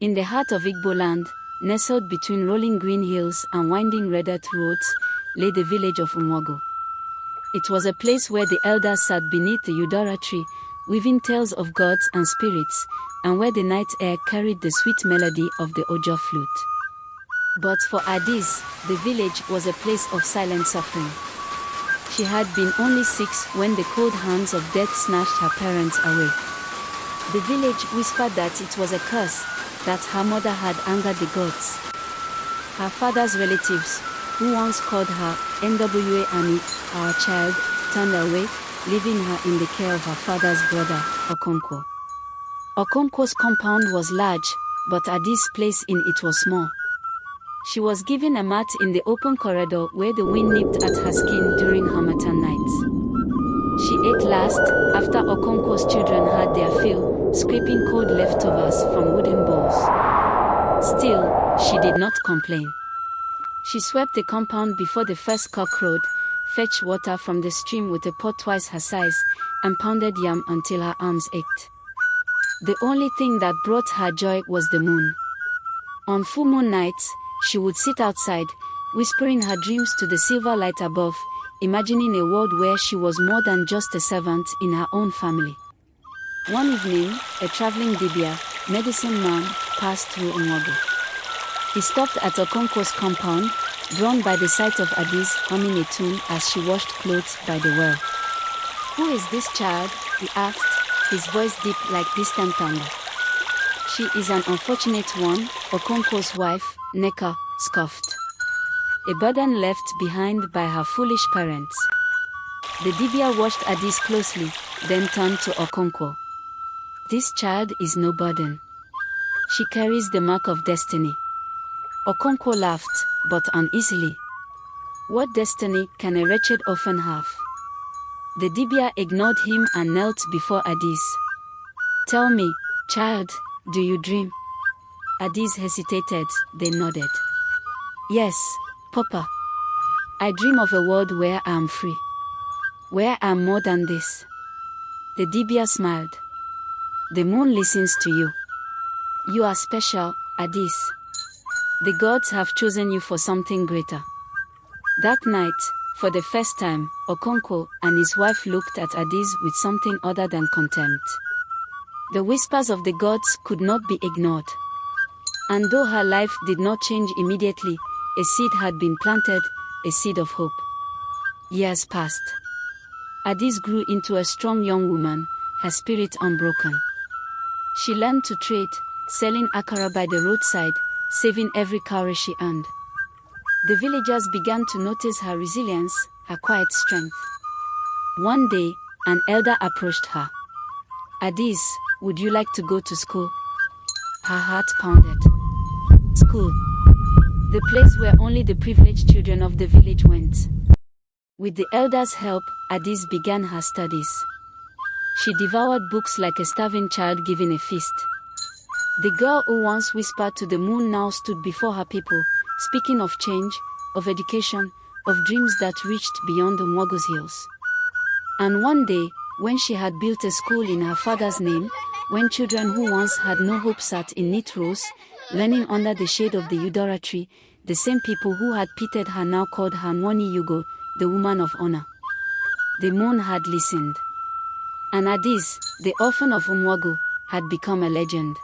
In the heart of Igbo land, nestled between rolling green hills and winding red earth roads, lay the village of Umwogo. It was a place where the elders sat beneath the Udara tree, weaving tales of gods and spirits, and where the night air carried the sweet melody of the Ojo flute. But for Adaeze, the village was a place of silent suffering. She had been only 6 when the cold hands of death snatched her parents away. The village whispered that it was a curse, that her mother had angered the gods. Her father's relatives, who once called her NWA Annie, our child, turned away, leaving her in the care of her father's brother, Okonkwo. Okonkwo's compound was large, but Adaeze's place in it was small. She was given a mat in the open corridor where the wind nipped at her skin during harmattan nights. She ate last, after Okonkwo's children had their fill, scraping cold leftovers from wooden bowls. Still, she did not complain. She swept the compound before the first cock crowed, fetched water from the stream with a pot twice her size, and pounded yam until her arms ached. The only thing that brought her joy was the moon. On full moon nights, she would sit outside, whispering her dreams to the silver light above, imagining a world where she was more than just a servant in her own family. One evening, a traveling dibia, medicine man, passed through Umwogo. He stopped at Okonkwo's compound, drawn by the sight of Adaeze humming a tune as she washed clothes by the well. "Who is this child?" he asked, his voice deep like distant thunder. "She is an unfortunate one," Okonkwo's wife, Neka, scoffed. "A burden left behind by her foolish parents." The dibia watched Adaeze closely, then turned to Okonkwo. "This child is no burden. She carries the mark of destiny." Okonkwo laughed, but uneasily. "What destiny can a wretched orphan have?" The dibia ignored him and knelt before Adaeze. "Tell me, child, do you dream?" Adaeze hesitated, then nodded. "Yes, Papa. I dream of a world where I am free. Where I am more than this." The dibia smiled. "The moon listens to you. You are special, Adaeze. The gods have chosen you for something greater." That night, for the first time, Okonkwo and his wife looked at Adaeze with something other than contempt. The whispers of the gods could not be ignored. And though her life did not change immediately, a seed had been planted, a seed of hope. Years passed. Adaeze grew into a strong young woman, her spirit unbroken. She learned to trade, selling akara by the roadside, saving every cowrie she earned. The villagers began to notice her resilience, her quiet strength. One day, an elder approached her. "Adaeze, would you like to go to school?" Her heart pounded. School. The place where only the privileged children of the village went. With the elder's help, Adaeze began her studies. She devoured books like a starving child given a feast. The girl who once whispered to the moon now stood before her people, speaking of change, of education, of dreams that reached beyond Umwogo's hills. And one day, when she had built a school in her father's name, when children who once had no hope sat in neat rows, learning under the shade of the Udara tree, the same people who had pitied her now called her Nwani Yugo, the woman of honor. The moon had listened. And Adaeze, the orphan of Umwogo, had become a legend.